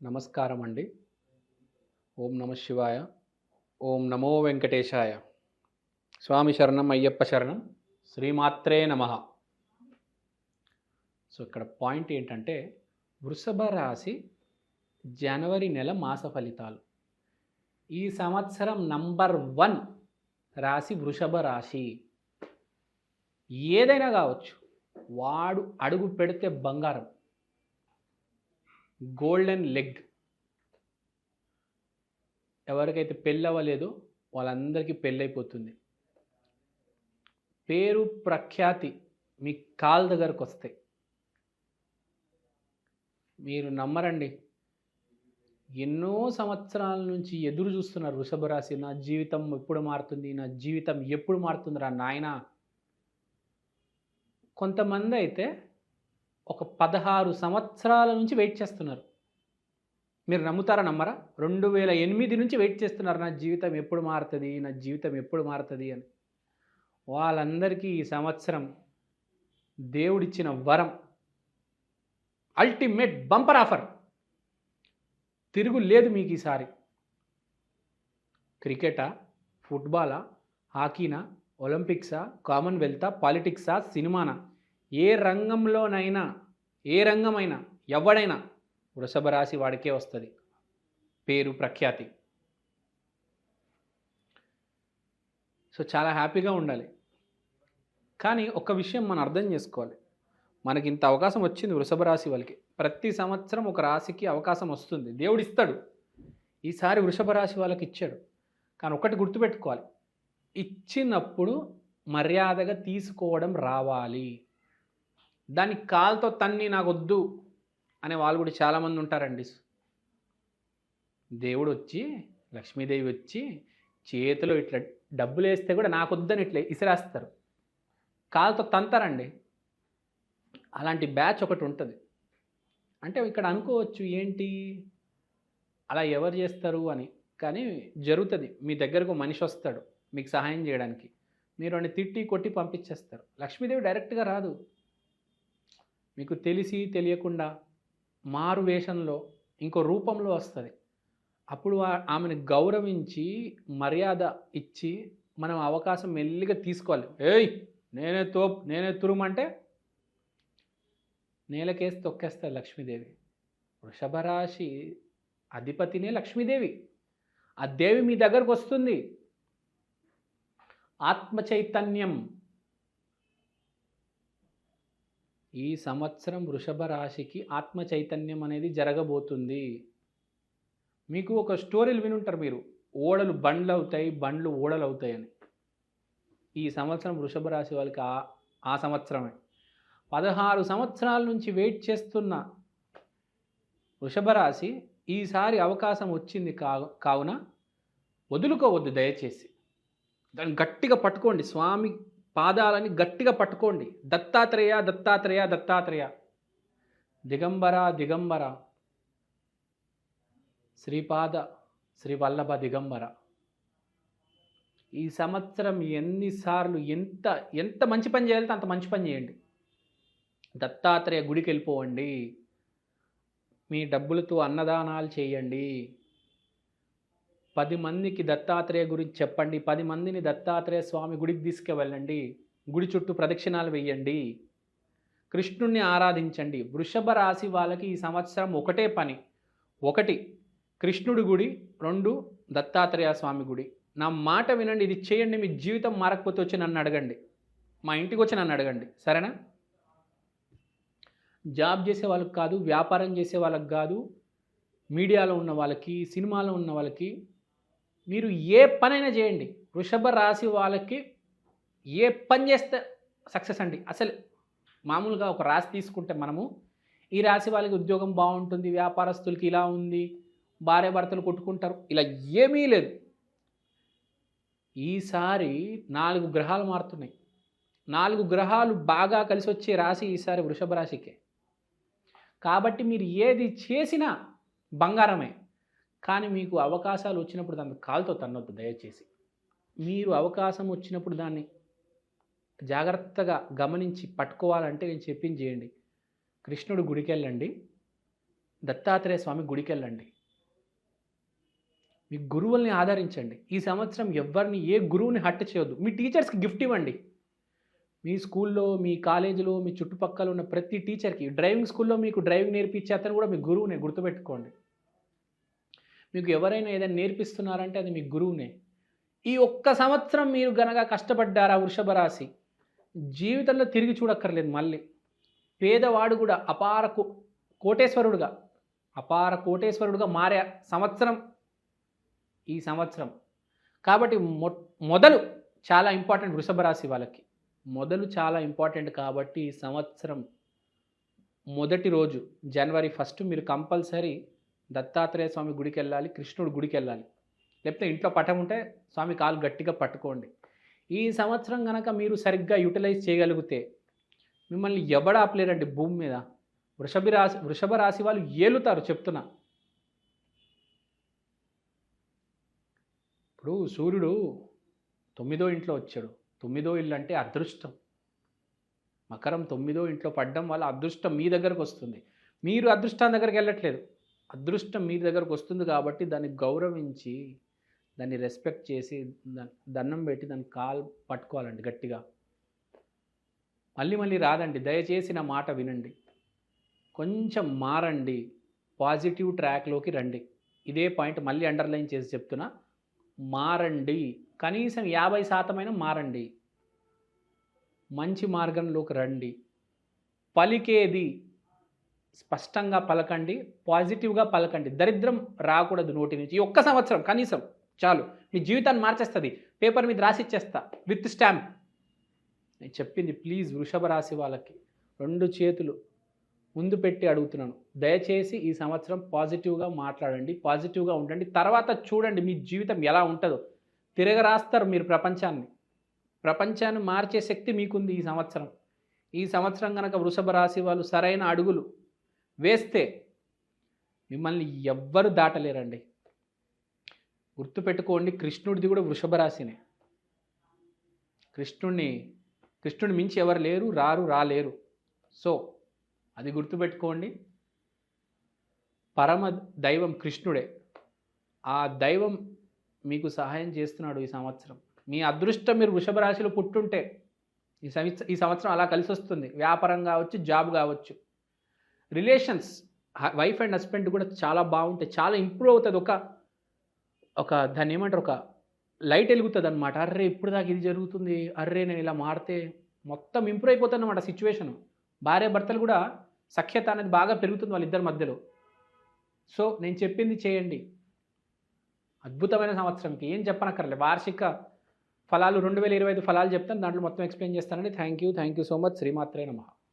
నమస్కారం అండి. ఓం నమ శివాయ. ఓం నమో వెంకటేశాయ. స్వామి శరణం, అయ్యప్ప శరణం, శ్రీమాత్రే నమః. ఇక్కడ పాయింట్ ఏంటంటే, వృషభ రాశి జనవరి నెల మాస ఫలితాలు. ఈ సంవత్సరం నంబర్ 1 రాశి వృషభ రాశి. ఏదైనా కావచ్చు, వాడు అడుగు పెడితే బంగారం, గోల్డెన్ లెగ్. ఎవరికైతే పెళ్ళి అవ్వలేదో వాళ్ళందరికీ పెళ్ళైపోతుంది. పేరు ప్రఖ్యాతి మీ కాళ్ళ దగ్గరకు వస్తాయి. మీరు నమ్మరండి, ఎన్నో సంవత్సరాల నుంచి ఎదురు చూస్తున్నారు వృషభ రాశి. నా జీవితం ఎప్పుడు మారుతుంది, నా జీవితం ఎప్పుడు మారుతుంది రా నాయనా. కొంతమంది అయితే ఒక 16 సంవత్సరాల నుంచి వెయిట్ చేస్తున్నారు. మీరు నమ్ముతారా నమ్మరా? 2008 నుంచి వెయిట్ చేస్తున్నారు, నా జీవితం ఎప్పుడు మారుతుంది, నా జీవితం ఎప్పుడు మారుతుంది అని. వాళ్ళందరికీ ఈ సంవత్సరం దేవుడిచ్చిన వరం, అల్టిమేట్ బంపర్ ఆఫర్. తిరుగు లేదు మీకు ఈసారి. క్రికెటా, ఫుట్బాలా, హాకీనా, ఒలింపిక్సా, కామన్వెల్తా, పాలిటిక్సా, సినిమానా, ఏ రంగంలోనైనా, ఏ రంగమైనా, ఎవడైనా వృషభ రాశి వాడికే వస్తుంది పేరు ప్రఖ్యాతి. చాలా హ్యాపీగా ఉండాలి. కానీ ఒక విషయం మనం అర్థం చేసుకోవాలి. మనకి ఇంత అవకాశం వచ్చింది వృషభ రాశి వాళ్ళకి. ప్రతి సంవత్సరం ఒక రాశికి అవకాశం వస్తుంది, దేవుడు ఇస్తాడు. ఈసారి వృషభ రాశి వాళ్ళకి ఇచ్చాడు. కానీ ఒకటి గుర్తుపెట్టుకోవాలి, ఇచ్చినప్పుడు మర్యాదగా తీసుకోవడం రావాలి. దాన్ని కాలుతో తన్ని నాకొద్దు అనే వాళ్ళు కూడా చాలామంది ఉంటారండి. దేవుడు వచ్చి, లక్ష్మీదేవి వచ్చి చేతిలో ఇట్లా డబ్బులు వేస్తే కూడా నాకొద్దని ఇట్లా ఇసిరేస్తారు, కాలుతో తంతారండి. అలాంటి బ్యాచ్ ఒకటి ఉంటుంది. అంటే ఇక్కడ అనుకోవచ్చు ఏంటి అలా ఎవరు చేస్తారు అని, కానీ జరుగుతుంది. మీ దగ్గరకు మనిషి వస్తాడు మీకు సహాయం చేయడానికి, మీరు వాడిని తిట్టి కొట్టి పంపించేస్తారు. లక్ష్మీదేవి డైరెక్ట్గా రాదు, మీకు తెలిసి తెలియకుండా మారు వేషంలో ఇంకో రూపంలో వస్తుంది. అప్పుడు ఆమెను గౌరవించి మర్యాద ఇచ్చి మనం అవకాశం మెల్లిగా తీసుకోవాలి. ఏయ్ నేనే తురుమంటే నేలకేసి తొక్కేస్తారు లక్ష్మీదేవి. వృషభ రాశి అధిపతినే లక్ష్మీదేవి. ఆ దేవి మీ దగ్గరకు వస్తుంది. ఆత్మ చైతన్యం. ఈ సంవత్సరం వృషభ రాశికి ఆత్మ చైతన్యం అనేది జరగబోతుంది. మీకు ఒక స్టోరీలు వినుంటారు మీరు, ఓడలు బండ్లు అవుతాయి, బండ్లు ఓడలు అవుతాయని. ఈ సంవత్సరం వృషభ రాశి వాళ్ళకి ఆ సంవత్సరమే. 16 సంవత్సరాల నుంచి వెయిట్ చేస్తున్న వృషభ రాశి ఈసారి అవకాశం వచ్చింది కావున వదులుకోవద్దు దయచేసి. దాన్ని గట్టిగా పట్టుకోండి, స్వామి పాదాలని గట్టిగా పట్టుకోండి. దత్తాత్రేయ దత్తాత్రేయ దత్తాత్రేయ, దిగంబర దిగంబర, శ్రీపాద శ్రీవల్లభ దిగంబర. ఈ సంవత్సరం ఎన్నిసార్లు ఎంత మంచి పని చేయాలితే అంత మంచి పని చేయండి. దత్తాత్రేయ గుడికి వెళ్ళిపోవండి, మీ డబ్బులతో అన్నదానాలు చేయండి, 10 మందికి దత్తాత్రేయ గురించి చెప్పండి, 10 మందిని దత్తాత్రేయ స్వామి గుడికి తీసుకువెళ్ళండి, గుడి చుట్టూ ప్రదక్షిణాలు వేయండి, కృష్ణుణ్ణి ఆరాధించండి. వృషభ రాశి వాళ్ళకి ఈ సంవత్సరం ఒకటే పని. 1 కృష్ణుడి గుడి, 2 దత్తాత్రేయ స్వామి గుడి. నా మాట వినండి, ఇది చేయండి. మీ జీవితం మారకపోతే వచ్చి నన్ను అడగండి, మా ఇంటికి వచ్చి నన్ను అడగండి, సరేనా? జాబ్ చేసే వాళ్ళకి కాదు, వ్యాపారం చేసే వాళ్ళకి కాదు, మీడియాలో ఉన్న వాళ్ళకి, సినిమాలో ఉన్న వాళ్ళకి, మీరు ఏ పనైనా చేయండి. వృషభ రాశి వాళ్ళకి ఏ పని చేస్తే సక్సెస్ అండి. అసలు మామూలుగా ఒక రాశి తీసుకుంటే మనము, ఈ రాశి వాళ్ళకి ఉద్యోగం బాగుంటుంది, వ్యాపారస్తులకి ఇలా ఉంది, భార్య భర్తలు కొట్టుకుంటారు, ఇలా ఏమీ లేదు. ఈసారి 4 గ్రహాలు మారుతున్నాయి. 4 గ్రహాలు బాగా కలిసి వచ్చే రాశి ఈసారి వృషభ రాశికే. కాబట్టి మీరు ఏది చేసినా బంగారమే. కానీ మీకు అవకాశాలు వచ్చినప్పుడు దాన్ని కాలుతో తన్నొద్దు దయచేసి. మీరు అవకాశం వచ్చినప్పుడు దాన్ని జాగ్రత్తగా గమనించి పట్టుకోవాలంటే నేను చెప్పింది చేయండి. కృష్ణుడు గుడికి వెళ్ళండి, దత్తాత్రేయ స్వామి గుడికెళ్ళండి. మీ గురువుల్ని ఆదరించండి. ఈ సంవత్సరం ఎవ్వరిని ఏ గురువుని హర్ట్ చేయొద్దు. మీ టీచర్స్‌కి గిఫ్ట్ ఇవ్వండి. మీ స్కూల్లో, మీ కాలేజీలో, మీ చుట్టుపక్కల ఉన్న ప్రతి టీచర్‌కి డ్రైవింగ్ స్కూల్‌లో మీకు డ్రైవింగ్ నేర్పించే అతను కూడా మీ గురువునే గుర్తుపెట్టుకోండి. మీకు ఎవరైనా ఏదైనా నేర్పిస్తున్నారంటే అది మీ గురువునే. ఈ ఒక్క సంవత్సరం మీరు గనక కష్టపడ్డారా వృషభ రాశి, జీవితంలో తిరిగి చూడక్కర్లేదు మళ్ళీ. పేదవాడు కూడా కోటేశ్వరుడుగా, అపార కోటేశ్వరుడుగా మారే సంవత్సరం ఈ సంవత్సరం. కాబట్టి మొదలు చాలా ఇంపార్టెంట్ వృషభ రాశి వాళ్ళకి. మొదలు చాలా ఇంపార్టెంట్ కాబట్టి ఈ సంవత్సరం మొదటి రోజు జనవరి 1 మీరు కంపల్సరీ దత్తాత్రేయ స్వామి గుడికెళ్ళాలి, కృష్ణుడి గుడికెళ్ళాలి. లేకపోతే ఇంట్లో పటం ఉంటే స్వామి కాలు గట్టిగా పట్టుకోండి. ఈ సంవత్సరం గనక మీరు సరిగ్గా యూటిలైజ్ చేయగలిగితే మిమ్మల్ని ఎవడాపలేరండి భూమి మీద. వృషభ రాశి వాళ్ళు ఏలుతారు చెప్తున్నా. ఇప్పుడు సూర్యుడు 9వ ఇంట్లో వచ్చాడు. 9వ ఇల్లు అంటే అదృష్టం. మకరం 9వ ఇంట్లో పడ్డం వల్ల అదృష్టం మీ దగ్గరకు వస్తుంది. మీరు అదృష్టం దగ్గరికి వెళ్ళట్లేదు. అదృష్టం మీ దగ్గరకు వస్తుంది కాబట్టి దాన్ని గౌరవించి, దాన్ని రెస్పెక్ట్ చేసి, దండం పెట్టి దాన్ని కాలు పట్టుకోవాలండి గట్టిగా. మళ్ళీ రాదండి. దయచేసి నా మాట వినండి. కొంచెం మారండి. పాజిటివ్ ట్రాక్లోకి రండి. ఇదే పాయింట్ మళ్ళీ అండర్లైన్ చేసి చెప్తున్నా. మారండి. కనీసం 50% అయినా మారండి. మంచి మార్గంలోకి రండి. పలికేది స్పష్టంగా పలకండి, పాజిటివ్గా పలకండి. దరిద్రం రాకూడదు నోటి నుంచి. ఈ ఒక్క సంవత్సరం కనీసం చాలు, మీ జీవితాన్ని మార్చేస్తుంది. పేపర్ మీద రాసిచ్చేస్తా విత్ స్టాంప్. నేను చెప్పింది ప్లీజ్ వృషభ రాశి వాళ్ళకి 2 చేతులు ముందు పెట్టి అడుగుతున్నాను. దయచేసి ఈ సంవత్సరం పాజిటివ్గా మాట్లాడండి, పాజిటివ్గా ఉండండి. తర్వాత చూడండి మీ జీవితం ఎలా ఉంటుందో. తిరగరాస్తారు మీరు ప్రపంచాన్ని మార్చే శక్తి మీకుంది ఈ సంవత్సరం. ఈ సంవత్సరం కనుక వృషభ రాశి వాళ్ళు సరైన అడుగులు వేస్తే మిమ్మల్ని ఎవ్వరు దాటలేరండి. గుర్తుపెట్టుకోండి, కృష్ణుడిది కూడా వృషభ రాశినే. కృష్ణుడిని మించి ఎవరు లేరు, రాలేరు. సో అది గుర్తుపెట్టుకోండి. పరమ దైవం కృష్ణుడే. ఆ దైవం మీకు సహాయం చేస్తున్నాడు ఈ సంవత్సరం. మీ అదృష్టం మీరు వృషభ రాశిలో పుట్టుంటే ఈ సంవత్సరం అలా కలిసి వస్తుంది. వ్యాపారం కావచ్చు, జాబ్ కావచ్చు, రిలేషన్స్ వైఫ్ అండ్ హస్బెండ్ కూడా చాలా బాగుంటాయి, చాలా ఇంప్రూవ్ అవుతుంది. ఒక దాన్ని ఏమంటారు, ఒక లైట్ వెలుగుతుంది అనమాట. అర్రే ఇప్పుడు దాకా ఇది జరుగుతుంది, అర్రే నేను ఇలా మారితే మొత్తం ఇంప్రూవ్ అయిపోతుంది అనమాట సిచ్యువేషన్. భార్యాభర్తలు కూడా సఖ్యత అనేది బాగా పెరుగుతుంది వాళ్ళిద్దరి మధ్యలో. సో నేను చెప్పింది చేయండి. అద్భుతమైన సంవత్సరంకి ఏం చెప్పనక్కర్లేదు. వార్షిక ఫలాలు 2025 ఫలాలు చెప్తాను, దాంట్లో మొత్తం ఎక్స్ప్లెయిన్ చేస్తానండి. Thank you so much. శ్రీమాత్రే నమః.